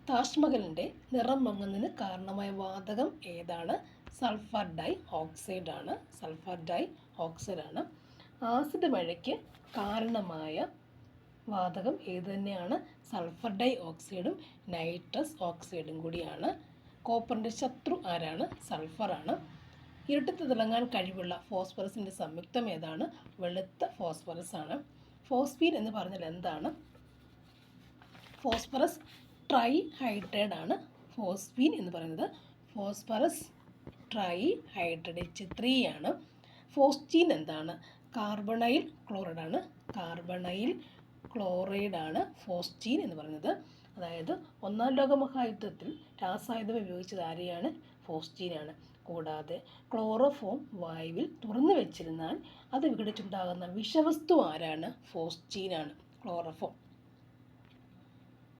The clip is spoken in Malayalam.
താജ്മഹലിൻ്റെ നിറം മങ്ങുന്നതിന് കാരണമായ വാതകം ഏതാണ്? സൾഫർ ഡൈ ഓക്സൈഡാണ്. സൾഫർ ഡൈ ഓക്സൈഡാണ്. ആസിഡ് മഴയ്ക്ക് കാരണമായ വാതകം ഏത് തന്നെയാണ്? സൾഫർ ഡൈ ഓക്സൈഡും നൈട്രസ് ഓക്സൈഡും കൂടിയാണ്. കോപ്പറിൻ്റെ ശത്രു ആരാണ്? സൾഫറാണ്. ഇരുട്ടത്ത് തിളങ്ങാൻ കഴിവുള്ള ഫോസ്ഫറസിൻ്റെ സംയുക്തം ഏതാണ്? വെളുത്ത ഫോസ്ഫറസ് ആണ്. ഫോസ്ഫീൻ എന്ന് പറഞ്ഞാൽ എന്താണ്? ഫോസ്ഫറസ് ട്രൈഹൈഡ്രേറ്റ് ആണ് ഫോസ്ഫീൻ എന്ന് പറയുന്നത്. ഫോസ്ഫറസ് ട്രൈഹൈഡ്രേറ്റ് H3 ആണ്. ഫോസ്റ്റീൻ എന്താണ്? കാർബണൈൽ ക്ലോറൈഡ് ആണ്. കാർബണൈൽ ക്ലോറൈഡ് ആണ് ഫോസ്റ്റീൻ എന്ന് പറയുന്നത്. അതായത് ഒന്നാം ലോക മഹായുദ്ധത്തിൽ രാസായുധം ഉപയോഗിച്ചത് ആരെയാണ്? ഫോസ്റ്റീനാണ്. കൂടാതെ ക്ലോറോഫോം വായുവിൽ തുറന്നു വെച്ചിരുന്നാൽ അത് വിഘടിച്ചുണ്ടാകുന്ന വിഷവസ്തു ആരാണ്? ഫോസ്റ്റീനാണ്. ക്ലോറോഫോം